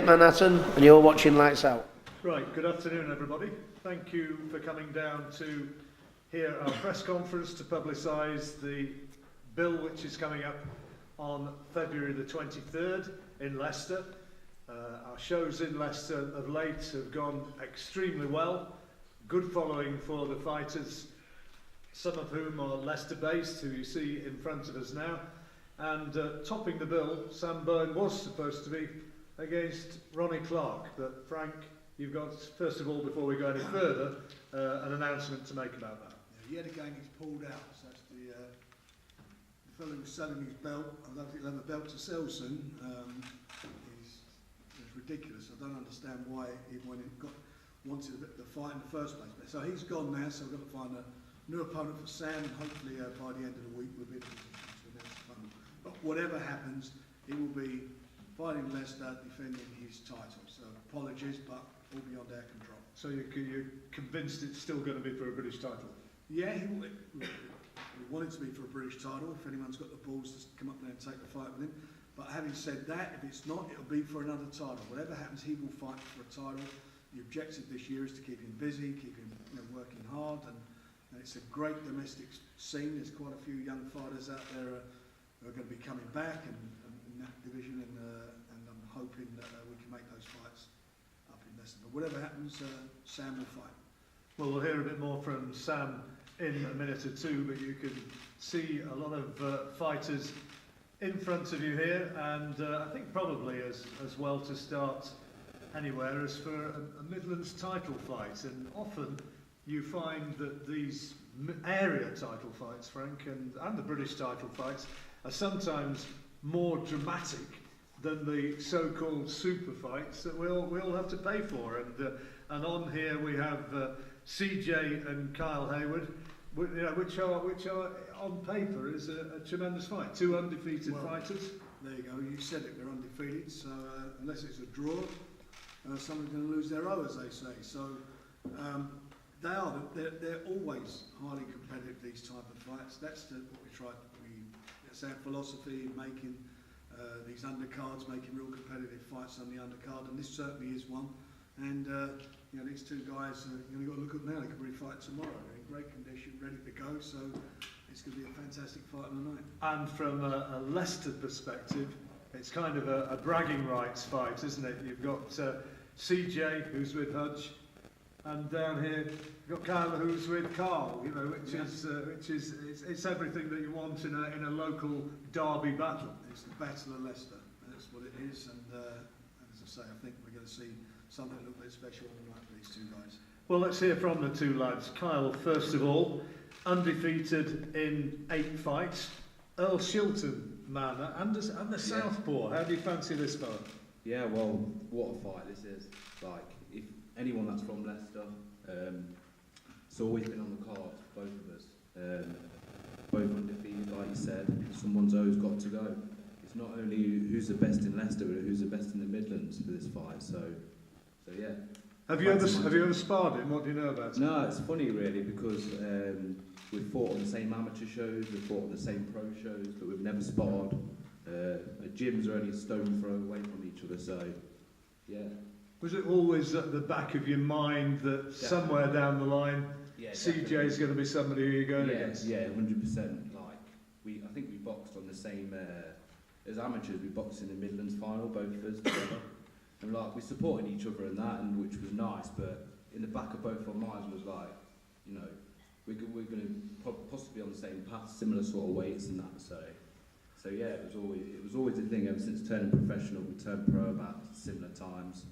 Manhattan, and you're watching Lights Out. Right, good afternoon everybody. Thank you for coming down to hear our press conference to publicise the bill which is coming up on February the 23rd in Leicester. Our shows in Leicester of late have gone extremely well. Good following for the fighters, some of whom are Leicester based, who you see in front of us now. And topping the bill, Sam Bowen was supposed to be against Ronnie Clark. But Frank, you've got, first of all, before we go any further, an announcement to make about that. Yeah, yet again he's pulled out, so that's the fellow who's selling his belt. I don't think he'll have a belt to sell soon. It's ridiculous. I don't understand why he wanted the fight in the first place. So he's gone now, so we've got to find a new opponent for Sam, and hopefully by the end of the week we'll be able to the next opponent. But whatever happens, he will be fighting Leicester, defending his title. So apologies, but all beyond our control. So you're convinced it's still going to be for a British title? Yeah, we want it to be for a British title, if anyone's got the balls to come up there and take the fight with him. But having said that, if it's not, it'll be for another title. Whatever happens, he will fight for a title. The objective this year is to keep him busy, keep him working hard, and it's a great domestic scene. There's quite a few young fighters out there who are going to be coming back in that division, and I'm hoping that we can make those fights up in Leicester. But whatever happens, Sam will fight. Well, we'll hear a bit more from Sam in a minute or two, but you can see a lot of fighters in front of you here, and I think probably as well to start anywhere as for a Midlands title fight. And often you find that these area title fights, Frank, and the British title fights are sometimes more dramatic than the so-called super fights that we'll have to pay for. And on here we have CJ and Kyle Haywood, which are on paper is a tremendous fight. Two undefeated fighters. There you go. You said it. They're undefeated. So unless it's a draw, someone's going to lose their O, as they say. So they're always highly competitive, these type of fights. That's what we try. That's our philosophy in making these undercards, making real competitive fights on the undercard, and this certainly is one. And these two guys, you've got to look at them now. They could really fight tomorrow. They're in great condition, ready to go. So it's going to be a fantastic fight on the night. And from a Leicester perspective, it's kind of a bragging rights fight, isn't it? You've got CJ, who's with Hudge, and down here you've got Kyle, who's with Carl. Which is it's everything that you want in a local derby battle. It's the Battle of Leicester. That's what it is. And as I say, I think we're going to see something a little bit special on the night for these two guys. Well, let's hear from the two lads. Kyle, first of all, undefeated in 8 fights. Earl Shilton man and the Southpaw. How do you fancy this fella? Yeah, well, what a fight this is. Like, if anyone that's from Leicester, it's always been on the card, both of us. Both undefeated, like you said. Someone's always got to go. It's not only who's the best in Leicester, but who's the best in the Midlands for this fight. So yeah. Have you ever sparred him? What do you know about him? No, it's funny really because we've fought on the same amateur shows, we've fought on the same pro shows, but we've never sparred. The gyms are only a stone throw away from each other, so yeah. Was it always at the back of your mind that somewhere down the line, CJ is going to be somebody who you're going against? Yeah, 100%. Like I think we boxed on the same as amateurs. We boxed in the Midlands final, both of us together. And we supported each other in that, and which was nice. But in the back of both our minds was like, we're going to possibly on the same path, similar sort of weights and that. So yeah, it was always a thing ever since turning professional. We turned pro about similar times.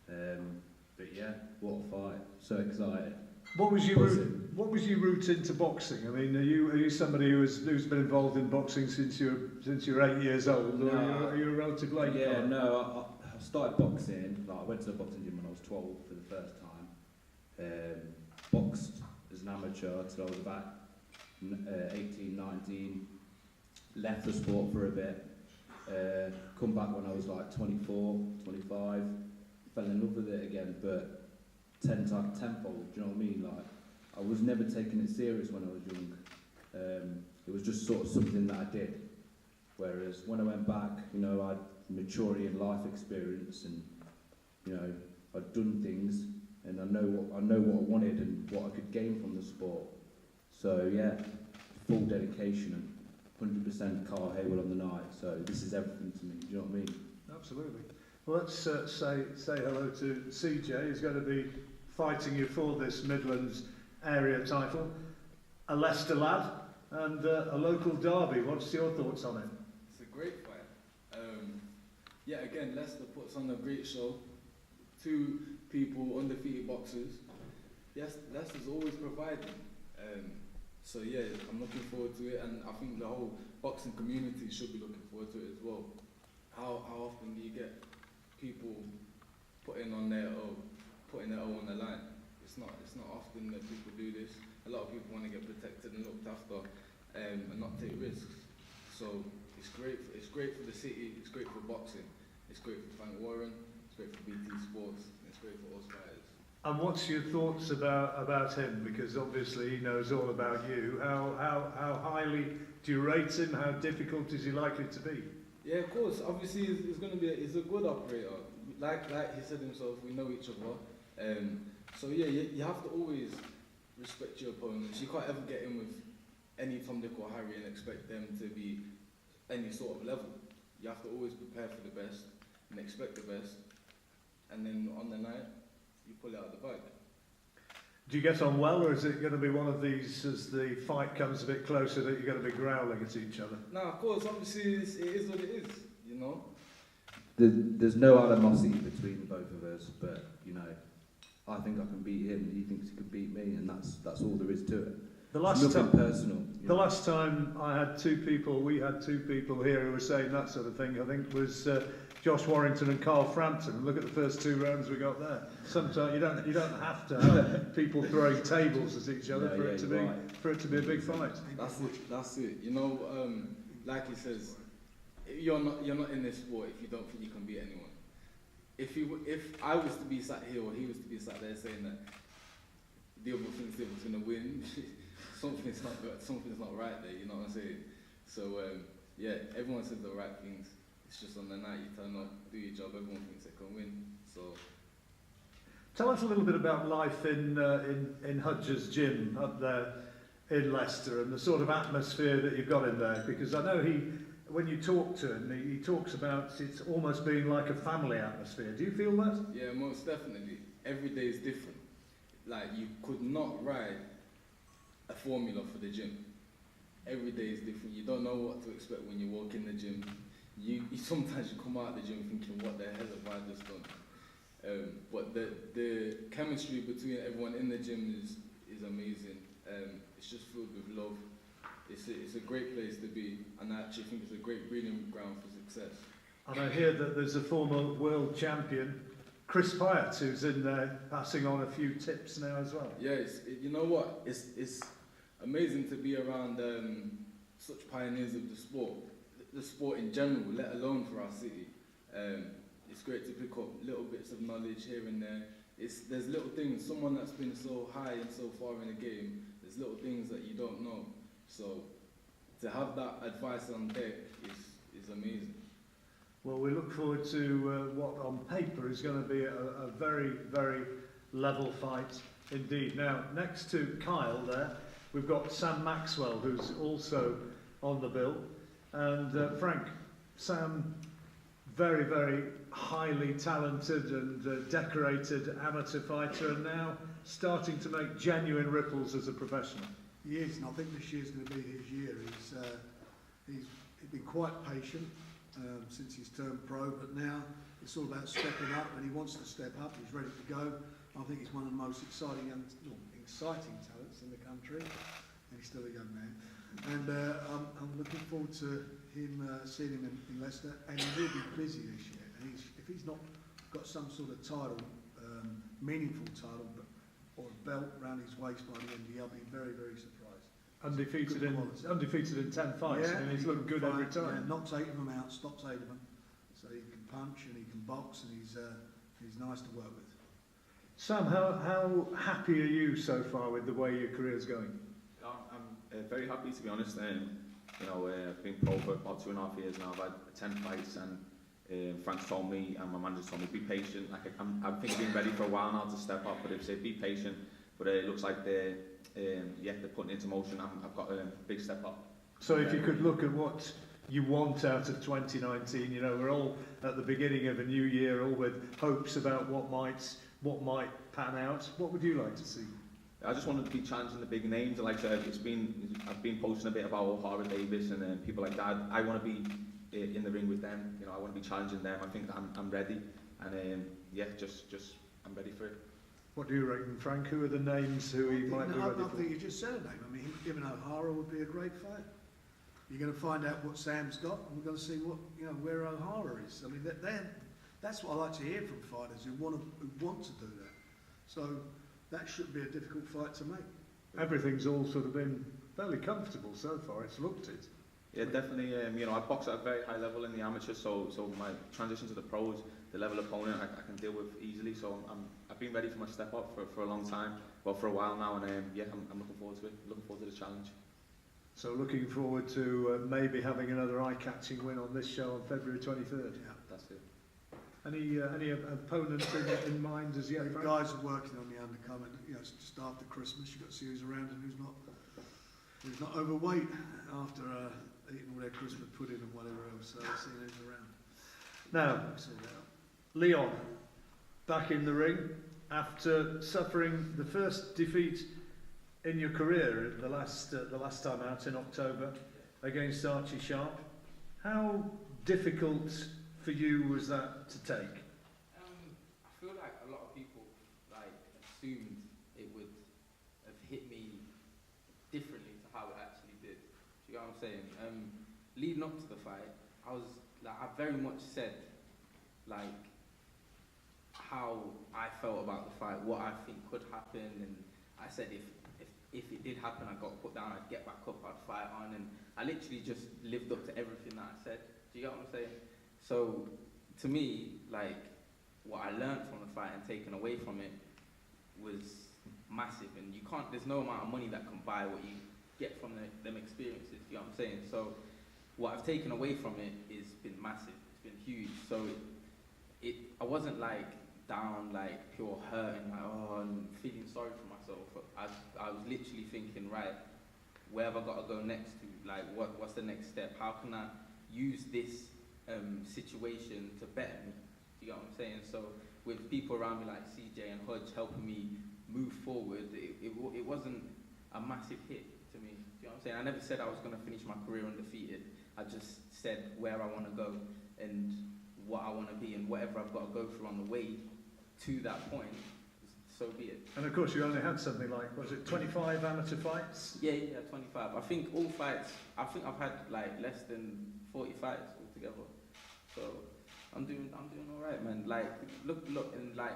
But yeah, what a fight! So excited. What was your route into boxing? I mean, are you somebody who's been involved in boxing since you're 8 years old, or are you a relative late? Yeah, no. I started boxing. I went to the boxing gym when I was 12 for the first time. Boxed as an amateur till I was about 18, 19. Left the sport for a bit. Come back when I was like 24, 25. Fell in love with it again, but tenfold. Do you know what I mean? I was never taking it serious when I was young. It was just sort of something that I did. Whereas when I went back, I had maturity and life experience, and you know, I'd done things and I know what I wanted and what I could gain from the sport. So yeah, full dedication and 100% Carl Haywood on the night. So this is everything to me. Do you know what I mean? Absolutely. Well, let's say hello to CJ, who's going to be fighting you for this Midlands area title. A Leicester lad and a local derby. What's your thoughts on it? It's a great fight. Yeah, again, Leicester puts on a great show. Two people, undefeated boxers. Yes, Leicester's always providing. So yeah, I'm looking forward to it, and I think the whole boxing community should be looking forward to it as well. How often do you get people putting their O on the line? It's not often that people do this. A lot of people want to get protected and looked after, and not take risks. So it's great for the city. It's great for boxing. It's great for Frank Warren. It's great for BT Sports. It's great for all fighters. And what's your thoughts about him? Because obviously he knows all about you. How highly do you rate him? How difficult is he likely to be? Yeah, of course. Obviously, he's going to be. He's a good operator. Like he said himself, we know each other. So yeah, you have to always respect your opponents. You can't ever get in with any Tom, Dick or Harry and expect them to be any sort of level. You have to always prepare for the best and expect the best. And then on the night, you pull it out of the bag. Do you get on well, or is it going to be one of these, as the fight comes a bit closer, that you're going to be growling at each other? No, of course, obviously it is what it is, you know. There's no animosity between both of us, but you know, I think I can beat him, he thinks he can beat me, and that's all there is to it. It's nothing personal. The last time we had two people here who were saying that sort of thing, I think was Josh Warrington and Carl Frampton. And look at the first 2 rounds we got there. Sometimes you don't have to have people throwing tables at each other for it to be a big fight. That's it. You know, like he says, you're not in this sport if you don't think you can beat anyone. If I was to be sat here or he was to be sat there saying that the other thinks he was going to win, something's not right there. You know what I'm saying? So yeah, everyone says the right things. It's just on the night you turn up, do your job. Everyone thinks they can win. So tell us a little bit about life in Hudger's gym up there in Leicester and the sort of atmosphere that you've got in there. Because I know when you talk to him, he talks about it's almost being like a family atmosphere. Do you feel that? yeah, most definitely. Every day is different. Like, you could not write a formula for the gym. Every day is different. You don't know what to expect when you walk in the gym. You sometimes you come out of the gym thinking, what the hell have I just done? But the chemistry between everyone in the gym is amazing. It's just filled with love. It's a great place to be, and I actually think it's a great breeding ground for success. And I hear that there's a former world champion, Chris Pyatt, who's in there passing on a few tips now as well. Yeah, you know what? It's amazing to be around such pioneers of the sport in general, let alone for our city. It's great to pick up little bits of knowledge here and there. There's little things, someone that's been so high and so far in the game, there's little things that you don't know. So to have that advice on deck is amazing. Well, we look forward to what on paper is going to be a very, very level fight indeed. Now, next to Kyle there, we've got Sam Maxwell, who's also on the bill. And Frank, Sam, very, very highly talented and decorated amateur fighter, and now starting to make genuine ripples as a professional. He is, and I think this year's going to be his year. He's been quite patient since he's turned pro, but now it's all about stepping up, and he wants to step up. He's ready to go. I think he's one of the most exciting talents in the country, and he's still a young man. And I'm looking forward to him seeing him in Leicester, and he will be busy this year. And if he's not got some sort of title, meaningful title, or a belt around his waist by the end of the year, I'll be very, very surprised. Undefeated in 10 fights, yeah, and he's looking good every time. Yeah, knocks 8 of them out, stops 8 of them. So he can punch and he can box, and he's nice to work with. Sam, how happy are you so far with the way your career's going? I'm very happy, to be honest. I've been pro for about 2.5 years now. I've had 10 fights, and Frank's told me and my manager's told me, be patient. Like I think I've been ready for a while now to step up, but they've said be patient. But it looks like they're putting it into motion. I've got a big step up. So if you could look at what you want out of 2019, you know, we're all at the beginning of a new year, all with hopes about what might pan out. What would you like to see? I just wanted to be challenging the big names. Like I've been posting a bit about O'Hara Davis and people like that. I want to be in the ring with them. You know, I want to be challenging them. I think I'm ready, and I'm ready for it. What do you reckon, Frank? Who are the names who he might be ready I for? think you just said a name. I mean, him and O'Hara would be a great fight. You're going to find out what Sam's got, and we're going to see where O'Hara is. I mean, that's what I like to hear from fighters who want to do that. So that shouldn't be a difficult fight to make. Everything's all sort of been fairly comfortable so far. It's looked it. Yeah, definitely. You know, I box at a very high level in the amateurs, so my transition to the pros, the level opponent I can deal with easily. So I've been ready for my step up for a long time, well, for a while now, and I'm looking forward to it. Looking forward to the challenge. So looking forward to maybe having another eye-catching win on this show on February 23rd. Yeah, that's it. Any opponents in mind as yet? The Frank? guys are working on the undercoming. You know, just after Christmas, you've got to see who's around and who's not overweight after eating all their Christmas pudding and whatever else. So seeing who's around. Now, Sort that out. Leon, back in the ring after suffering the first defeat in your career the last time out in October against Archie Sharp. How difficult for you was that to take? I feel like a lot of people assumed it would have hit me differently to how it actually did. Do you know what I'm saying? Leading up to the fight, I very much said how I felt about the fight, what I think could happen, and I said if it did happen, I got put down, I'd get back up, I'd fight on, and I literally just lived up to everything that I said. Do you get what I'm saying? So, to me, what I learned from the fight and taken away from it was massive, and there's no amount of money that can buy what you get from them experiences. Do you know what I'm saying? So, what I've taken away from it has been massive. It's been huge. So, I wasn't down, pure hurt and feeling sorry for myself. I was literally thinking, right, where have I got to go next to? What's the next step? How can I use this situation to better me? Do you get what I'm saying? So with people around me like CJ and Hodge helping me move forward, it wasn't a massive hit to me. Do you know what I'm saying? I never said I was going to finish my career undefeated. I just said where I want to go and what I want to be, and whatever I've got to go through on the way to that point, so be it. And of course you only had something like, was it 25 amateur fights? Yeah, 25. I think all fights, I've had less than 40 fights altogether. So I'm doing alright, man. Look, and I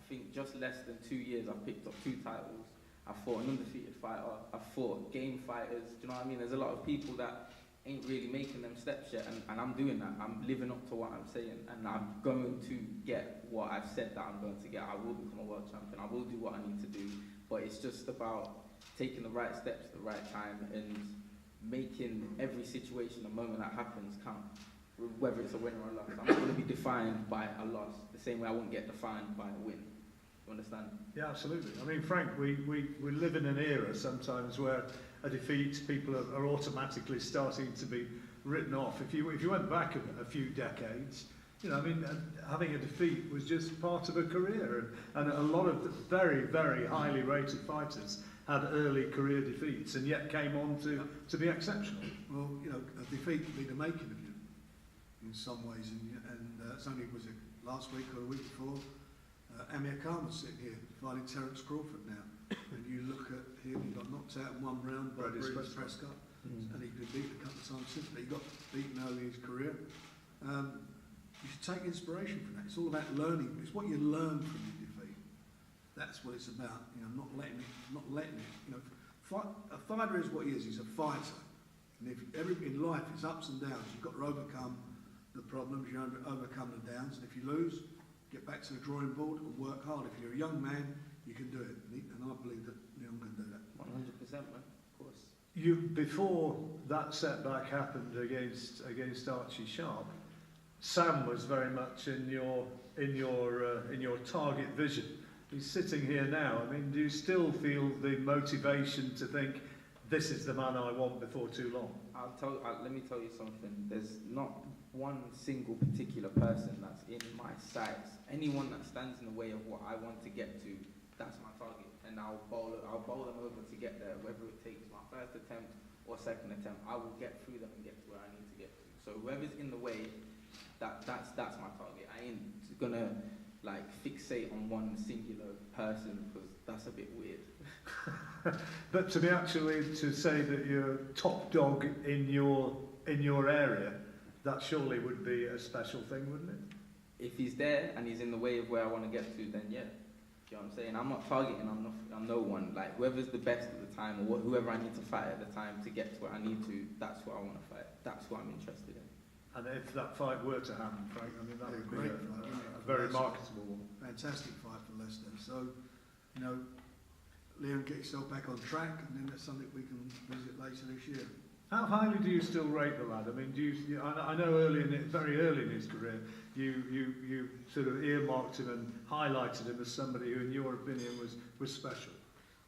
think just less than 2 years I've picked up 2 titles. I fought an undefeated fighter. I fought game fighters. Do you know what I mean? There's a lot of people that ain't really making them steps yet, and I'm doing that. I'm living up to what I'm saying, and I'm going to get what I've said that I'm going to get. I will become a world champion. I will do what I need to do, but it's just about taking the right steps at the right time and making every situation, the moment that happens, count. Whether it's a win or a loss, I'm not going to be defined by a loss the same way I wouldn't get defined by a win. You understand? Yeah, absolutely. I mean, Frank, we live in an era sometimes where a defeat, people are automatically starting to be written off. If you went back a few decades, you know, I mean, having a defeat was just part of a career, and a lot of the very, very highly rated fighters had early career defeats and yet came on to be exceptional. Well, you know, a defeat could be the making of you in some ways, and it's only, was it last week or the week before, Amir Khan was sitting here fighting Terence Crawford now, and you look at him, he got knocked out in 1 round by Brady Prescott, and he's been beaten a couple of times since, but he got beaten early in his career. You should take inspiration from that. It's all about learning. It's what you learn from your defeat. That's what it's about. You know, not letting it. You know, a fighter is what he is. He's a fighter, and in life it's ups and downs. You've got to overcome the problems. You overcome the downs, and if you lose, get back to the drawing board and work hard. If you're a young man, you can do it, and I believe that Leon can do that. 100%, man. Of course. Before that setback happened against Archie Sharp, Sam was very much in your target vision. He's sitting here now. I mean, do you still feel the motivation to think this is the man I want before too long? Let me tell you something. There's not one single particular person that's in my sights. Anyone that stands in the way of what I want to get to, that's my target. And I'll bowl them over to get there, whether it takes my first attempt or second attempt. I will get through them and get to where I need to get to. So whoever's in the way, that's my target. I ain't gonna like fixate on one singular person because that's a bit weird. But to say that you're top dog in your area, that surely would be a special thing, wouldn't it? If he's there and he's in the way of where I want to get to, then yeah. Do you know what I'm saying? I'm not targeting, I'm no one. Like, whoever's the best at the time, or whoever I need to fight at the time to get to where I need to, that's what I want to fight. That's what I'm interested in. And if that fight were to happen, Frank, I mean, that would be Great a fight, wouldn't it? very marketable one. Fantastic fight for Leicester. So, you know, Liam, get yourself back on track, and then that's something we can visit later this year. How highly do you still rate the lad? I mean, I know very early in his career, you sort of earmarked him and highlighted him as somebody who, in your opinion, was special.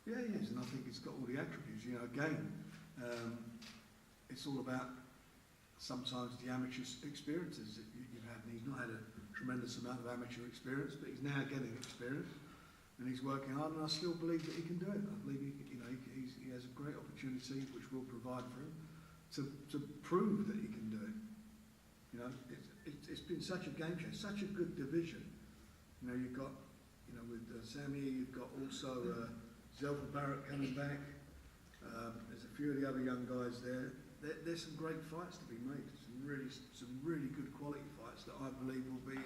Yeah, he is, and I think he's got all the attributes. You know, again, it's all about sometimes the amateur experiences that you've had. And he's not had a tremendous amount of amateur experience, but he's now getting experience, and he's working hard. And I still believe that he can do it. I believe he has a great opportunity, which we'll provide for him, to prove that he can do it. You know, it's been such a game changer, such a good division. You know, you've got, you know, with Sammy, you've got also Zelfa Barrett coming back. There's a few of the other young guys there. There's some great fights to be made. Some really good quality fights that I believe will be,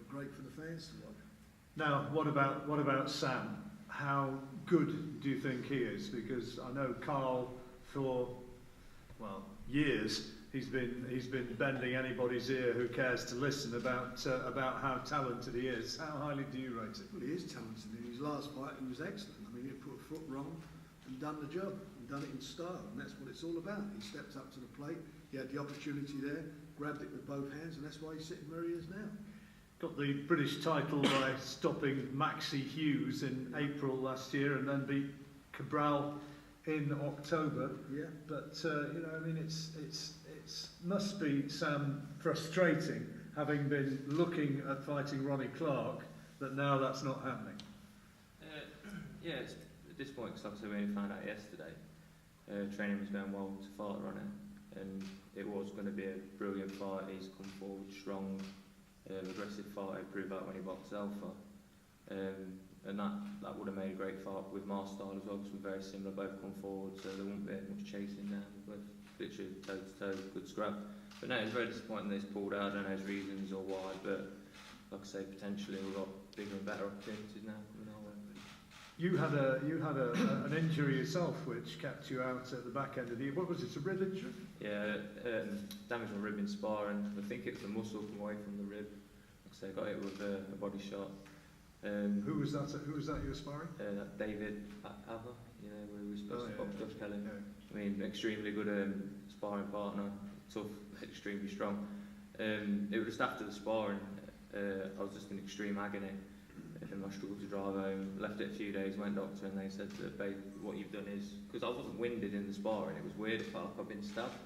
great for the fans to watch. Now, what about Sam? How good do you think he is? Because I know Carl, for years, he's been bending anybody's ear who cares to listen about how talented he is. How highly do you rate him? Well, he is talented. In his last fight, he was excellent. I mean, he put a foot wrong and done the job, and done it in style, and that's what it's all about. He stepped up to the plate. He had the opportunity there, grabbed it with both hands, and that's why he's sitting where he is now. Got the British title by stopping Maxie Hughes in April last year, and then beat Cabral in October. Yeah. But I mean, it's must be, Sam, frustrating, having been looking at fighting Ronnie Clark, that now that's not happening. Yeah, it's at this point, because obviously we only found out yesterday. Training was going well to fight on it, and it was going to be a brilliant fight. He's come forward strong, aggressive fight. He proved that when he boxed Alpha, and that would have made a great fight with my style as well, because we're very similar, both come forward, so there wouldn't be much chasing now. We're literally toe to toe, good scrap. But no, it's very disappointing that he's pulled out. I don't know his reasons or why, but like I say, potentially we've got bigger and better opportunities now coming our way. You had an injury yourself, which kept you out at the back end of the year. What was it? A rib injury? Yeah, damage on rib in sparring. I think it was a muscle come away from the rib. Like I say, got hit with a body shot. Who was that you were sparring? David Ava, where we were supposed to box Josh Kelly. Yeah. I mean, extremely good sparring partner, tough, extremely strong. It was just after the sparring, I was just in extreme agony. I struggled to drive home, left it a few days, went doctor, and they said that what you've done is, because I wasn't winded in the sparring, it was weird, it felt like I'd been stabbed.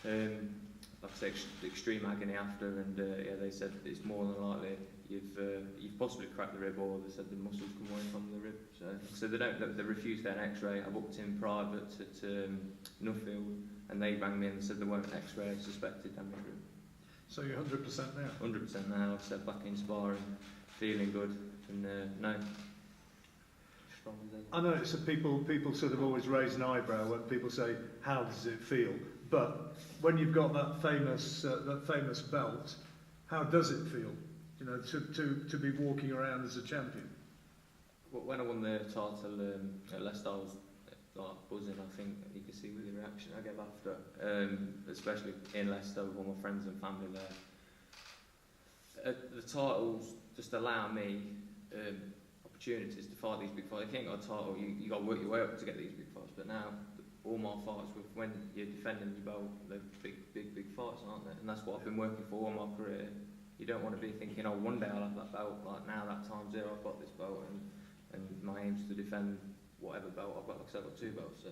Like I said, extreme agony after, and they said it's more than likely you've possibly cracked the rib, or they said the muscles come away from the rib. So they refused their X-ray. I booked in private at Nuffield, and they rang me and said there weren't an X-ray, suspected damage rib. So you're 100% now? 100% now. I've said back in sparring, feeling good, and no. Strong as ever. I know it's people sort of always raise an eyebrow when people say, "How does it feel?" But when you've got that famous belt, how does it feel? To be walking around as a champion. When I won the title at Leicester, I was buzzing. I think you can see with the reaction I gave after, especially in Leicester with all my friends and family there. The titles just allow me opportunities to fight these big fights. If you ain't got a title, you got to work your way up to get these big fights. But now all my fights with when you're defending your belt, they're big fights, aren't they? And that's what I've been working for all my career. You don't want to be thinking, oh, one day I'll have that belt. Like now, that time's here. I've got this belt, and my aim's to defend whatever belt I've got. Like I said, I've got 2 belts, so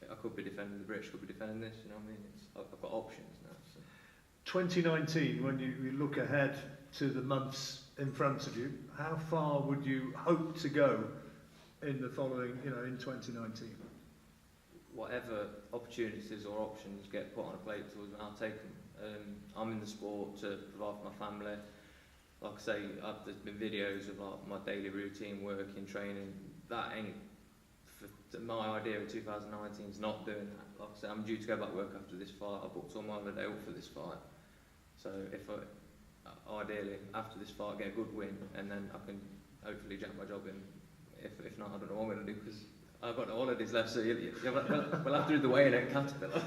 I could be defending the British, could be defending this. You know what I mean? I've got options now. So. 2019, when you look ahead to the months in front of you, how far would you hope to go in the following, in 2019? Whatever opportunities or options get put on a plate towards me, I'll take them. I'm in the sport to provide for my family. Like I say, there's been videos of like my daily routine, working, training. That ain't, my idea of 2019 is not doing that. Like I say, I'm due to go back to work after this fight. I booked all my holiday out for this fight. So if ideally, after this fight, get a good win, and then I can hopefully jack my job in. If not, I don't know what I'm going to do, because I've got no holidays left, so we'll have to do the weigh-in at Caterpillar.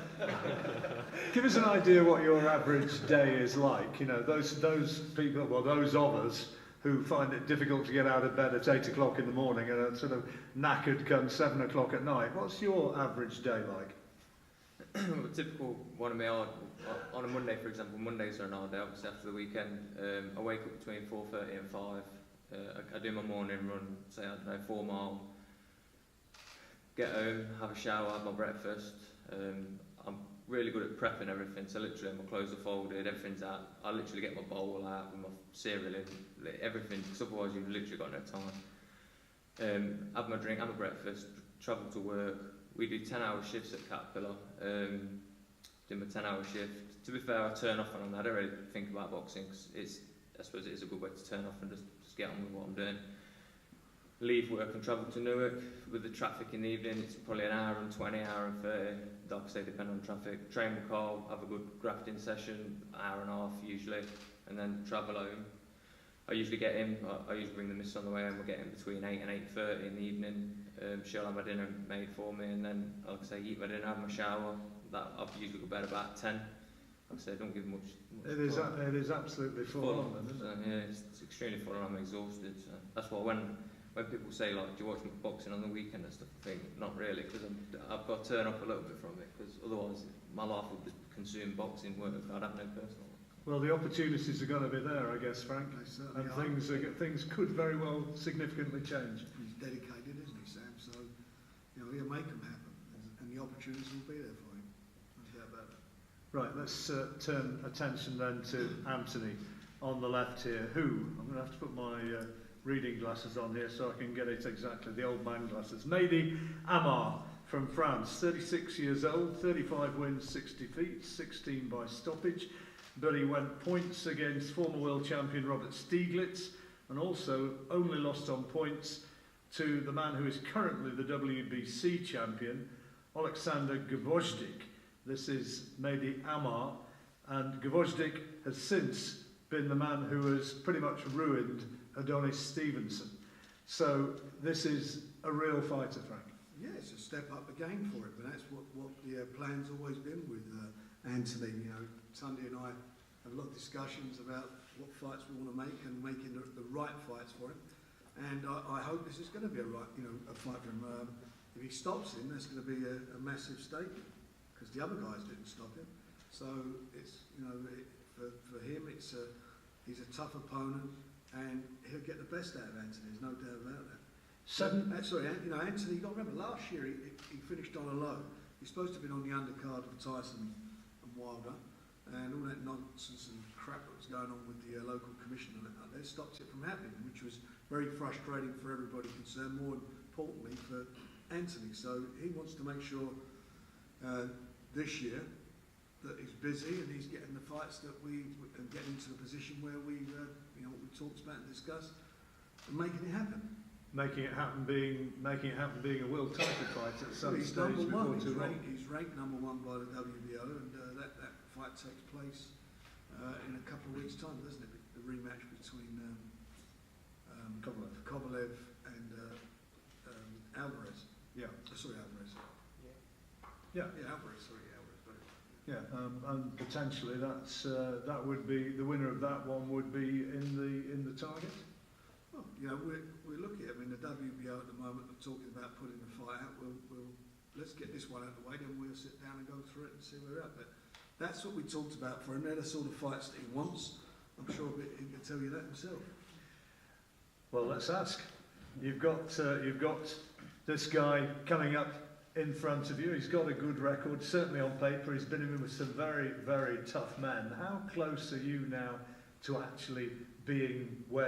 Give us an idea what your average day is like. Those people, well, those of us who find it difficult to get out of bed at 8 o'clock in the morning and are sort of knackered come 7 o'clock at night. What's your average day like? A typical one of me on a Monday, for example. Mondays are an hard day, obviously after the weekend. I wake up between 4:30 and 5. I do my morning run, say, I don't know, 4 mile. Get home, have a shower, have my breakfast. I'm really good at prepping everything, so literally my clothes are folded, everything's out. I literally get my bowl out with my cereal in, everything, because otherwise you've literally got no time. Have my drink, have my breakfast, travel to work. We do 10-hour shifts at Caterpillar. Do my 10-hour shift. To be fair, I turn off and on. I don't really think about boxing, because I suppose it is a good way to turn off and just get on with what I'm doing. Leave work and travel to Newark. With the traffic in the evening, it's probably an hour and 20, hour and 30. Like I say, depending on traffic. Train with Carl, have a good grafting session, hour and a half usually, and then travel home. I usually get in, I usually bring the missus on the way home. We'll get in between 8 and 8:30 in the evening. She'll have my dinner made for me, and then, like I say, eat my dinner, have my shower. I've usually go to bed about 10. Like I say, I don't give much It is absolutely full on, isn't it? Yeah, it's extremely full on. I'm exhausted. So that's why when people say, like, do you watch boxing on the weekend and stuff, I think, not really, because I've got to turn off a little bit from it, because otherwise my life would just consume boxing work. I'd have no personal life. Well, the opportunities are going to be there, I guess, Frank, and things could very well significantly change. He's dedicated, isn't he, Sam? So, he'll make them happen, and the opportunities will be there for him. No doubt about it. Right, let's turn attention then to Antony on the left here, who, I'm going to have to put my reading glasses on here so I can get it exactly, the old man glasses. Mehdi Amar from France, 36 years old, 35 wins, 60 defeats, 16 by stoppage, but he went points against former world champion Robert Stieglitz, and also only lost on points to the man who is currently the WBC champion, Alexander Gvozdyk. This is Mehdi Amar, and Gvozdyk has since been the man who has pretty much ruined Adonis Stevenson. So this is a real fighter, Frank. Yeah, it's a step up the game for it, but that's what the plan's always been with Antony. Sunday and I have a lot of discussions about what fights we want to make and making the right fights for him. And I hope this is going to be a fight for him. If he stops him, that's going to be a massive statement, because the other guys didn't stop him. So it's for him, he's a tough opponent, and he'll get the best out of Antony. There's no doubt about that. Antony, you've got to remember, last year he finished on a low. He's supposed to have been on the undercard of Tyson and Wilder, and all that nonsense and crap that was going on with the local commission and that there stopped it from happening, which was very frustrating for everybody concerned, more importantly for Antony. So he wants to make sure this year that he's busy and he's getting the fights that and getting into a position where we talked about and discussed, and making it happen. Making it happen being a world title fight at some He's stage number before one. too long. He's ranked number one by the WBO, and that fight takes place in a couple of weeks' time, doesn't it? The rematch between Kovalev and Alvarez. Yeah. Sorry, Alvarez. Yeah. Yeah, Alvarez. Sorry, Alvarez. Yeah, and potentially that would be the winner of that one would be in the target. Well, we're looking at. I mean, the WBO at the moment are talking about putting the fight out. We'll let's get this one out of the way, then we'll sit down and go through it and see where we're at. But that's what we talked about for him. They're the sort of fights that he wants. I'm sure he can tell you that himself. Well, let's ask. You've got this guy coming up in front of you. He's got a good record, certainly on paper. He's been in with some very, very tough men. How close are you now to actually being where